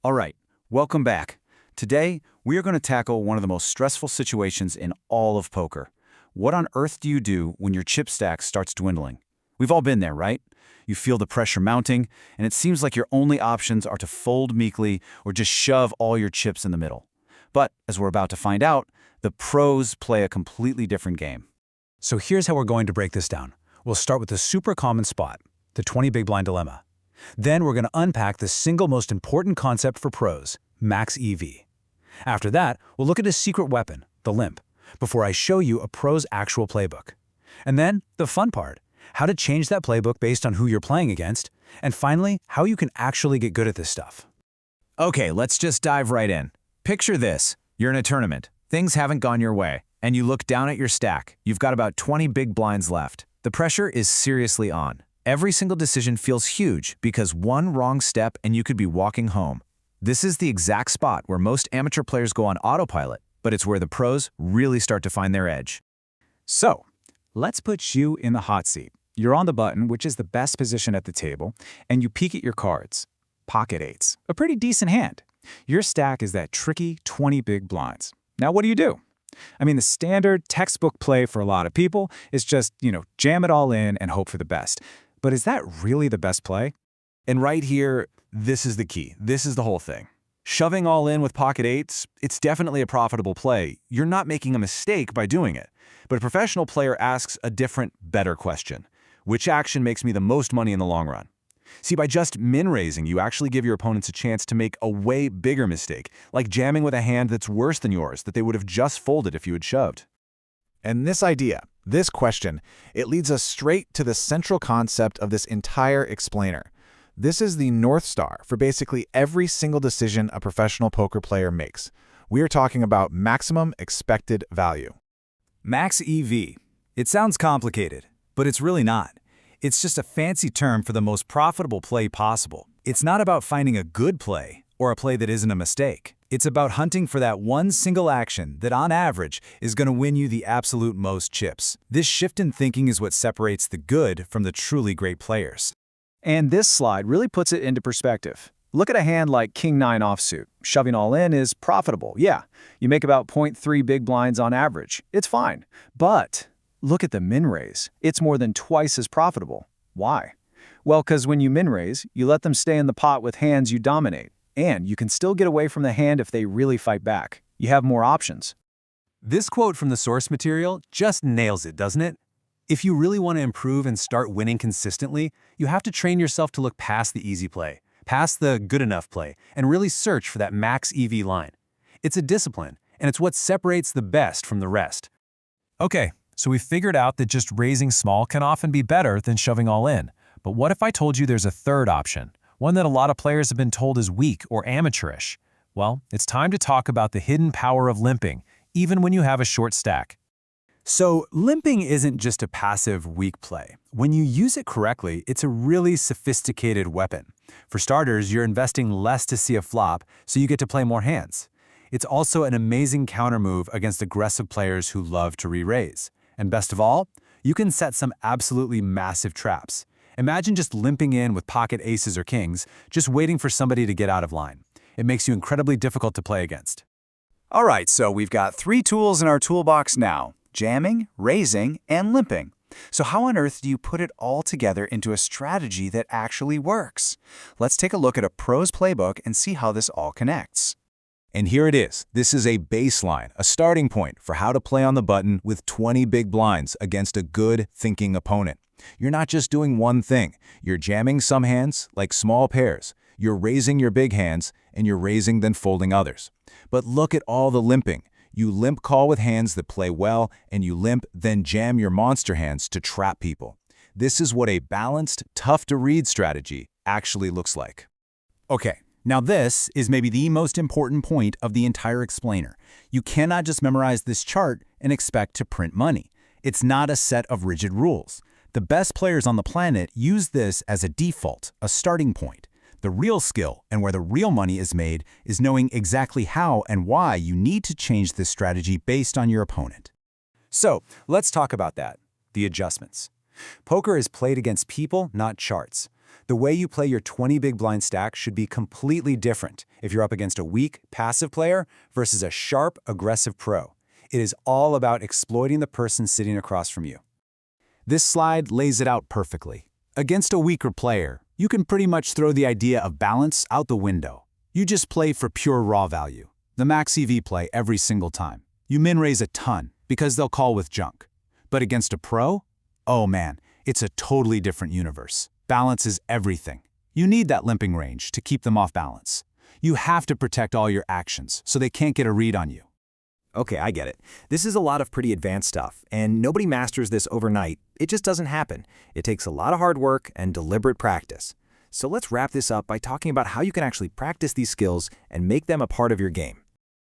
All right, welcome back. Today, we are going to tackle one of the most stressful situations in all of poker. What on earth do you do when your chip stack starts dwindling? We've all been there, right? You feel the pressure mounting, and it seems like your only options are to fold meekly or just shove all your chips in the middle. But, as we're about to find out, the pros play a completely different game. So here's how we're going to break this down. We'll start with the super common spot, the 20 big blind dilemma. Then we're going to unpack the single most important concept for pros, max EV. After that, we'll look at a secret weapon, the limp, before I show you a pro's actual playbook. And then, the fun part, how to change that playbook based on who you're playing against, and finally, how you can actually get good at this stuff. Okay, let's just dive right in. Picture this. You're in a tournament. Things haven't gone your way, and you look down at your stack. You've got about 20 big blinds left. The pressure is seriously on. Every single decision feels huge because one wrong step and you could be walking home. This is the exact spot where most amateur players go on autopilot, but it's where the pros really start to find their edge. So, let's put you in the hot seat. You're on the button, which is the best position at the table, and you peek at your cards. Pocket eights, a pretty decent hand. Your stack is that tricky 20 big blinds. Now what do? I mean, the standard textbook play for a lot of people is just, jam it all in and hope for the best. But is that really the best play? And right here, this is the key. This is the whole thing. Shoving all in with pocket eights, it's definitely a profitable play. You're not making a mistake by doing it. But a professional player asks a different, better question. Which action makes me the most money in the long run? See, by just min-raising, you actually give your opponents a chance to make a way bigger mistake, like jamming with a hand that's worse than yours that they would have just folded if you had shoved. And this idea, this question, it leads us straight to the central concept of this entire explainer. This is the North Star for basically every single decision a professional poker player makes. We are talking about maximum expected value. Max EV. It sounds complicated, but it's really not. It's just a fancy term for the most profitable play possible. It's not about finding a good play or a play that isn't a mistake. It's about hunting for that one single action that, on average, is going to win you the absolute most chips. This shift in thinking is what separates the good from the truly great players. And this slide really puts it into perspective. Look at a hand like King-9 offsuit. Shoving all in is profitable, yeah. You make about 0.3 big blinds on average. It's fine. But look at the min-raise. It's more than twice as profitable. Why? Well, because when you min-raise, you let them stay in the pot with hands you dominate. And you can still get away from the hand if they really fight back. You have more options. This quote from the source material just nails it, doesn't it? If you really want to improve and start winning consistently, you have to train yourself to look past the easy play, past the good enough play, and really search for that max EV line. It's a discipline, and it's what separates the best from the rest. Okay, so we've figured out that just raising small can often be better than shoving all in. But what if I told you there's a third option? One that a lot of players have been told is weak or amateurish? Well, it's time to talk about the hidden power of limping, even when you have a short stack. So, limping isn't just a passive, weak play. When you use it correctly, it's a really sophisticated weapon. For starters, you're investing less to see a flop, so you get to play more hands. It's also an amazing counter move against aggressive players who love to re-raise. And best of all, you can set some absolutely massive traps. Imagine just limping in with pocket aces or kings, just waiting for somebody to get out of line. It makes you incredibly difficult to play against. All right, so we've got 3 tools in our toolbox now: jamming, raising, and limping. So how on earth do you put it all together into a strategy that actually works? Let's take a look at a pro's playbook and see how this all connects. And here it is. This is a baseline, a starting point for how to play on the button with 20 big blinds against a good thinking opponent. You're not just doing one thing. You're jamming some hands, like small pairs. You're raising your big hands, and you're raising then folding others. But look at all the limping. You limp call with hands that play well, and you limp then jam your monster hands to trap people. This is what a balanced, tough-to-read strategy actually looks like. Okay, now this is maybe the most important point of the entire explainer. You cannot just memorize this chart and expect to print money. It's not a set of rigid rules. The best players on the planet use this as a default, a starting point. The real skill, and where the real money is made, is knowing exactly how and why you need to change this strategy based on your opponent. So, let's talk about that, the adjustments. Poker is played against people, not charts. The way you play your 20 big blind stack should be completely different if you're up against a weak, passive player versus a sharp, aggressive pro. It is all about exploiting the person sitting across from you. This slide lays it out perfectly. Against a weaker player, you can pretty much throw the idea of balance out the window. You just play for pure raw value, the max EV play every single time. You min-raise a ton because they'll call with junk. But against a pro? Oh man, it's a totally different universe. Balance is everything. You need that limping range to keep them off balance. You have to protect all your actions so they can't get a read on you. Okay, I get it. This is a lot of pretty advanced stuff, and nobody masters this overnight. It just doesn't happen. It takes a lot of hard work and deliberate practice. So let's wrap this up by talking about how you can actually practice these skills and make them a part of your game.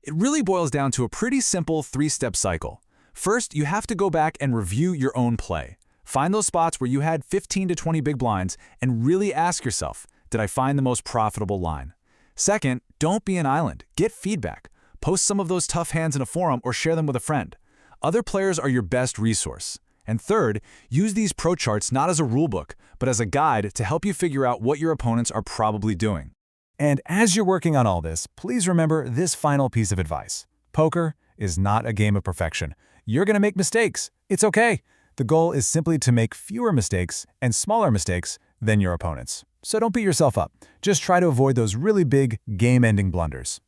It really boils down to a pretty simple 3-step cycle. First, you have to go back and review your own play. Find those spots where you had 15 to 20 big blinds and really ask yourself, did I find the most profitable line? Second, don't be an island. Get feedback. Post some of those tough hands in a forum or share them with a friend. Other players are your best resource. And third, use these pro charts not as a rulebook, but as a guide to help you figure out what your opponents are probably doing. And as you're working on all this, please remember this final piece of advice. Poker is not a game of perfection. You're going to make mistakes. It's okay. The goal is simply to make fewer mistakes and smaller mistakes than your opponents. So don't beat yourself up. Just try to avoid those really big, game-ending blunders.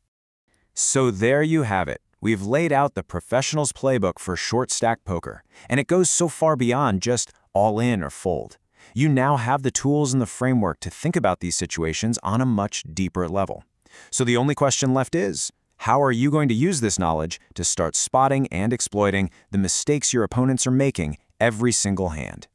So there you have it. We've laid out the professional's playbook for short stack poker, and it goes so far beyond just all in or fold. You now have the tools and the framework to think about these situations on a much deeper level. So the only question left is, how are you going to use this knowledge to start spotting and exploiting the mistakes your opponents are making every single hand?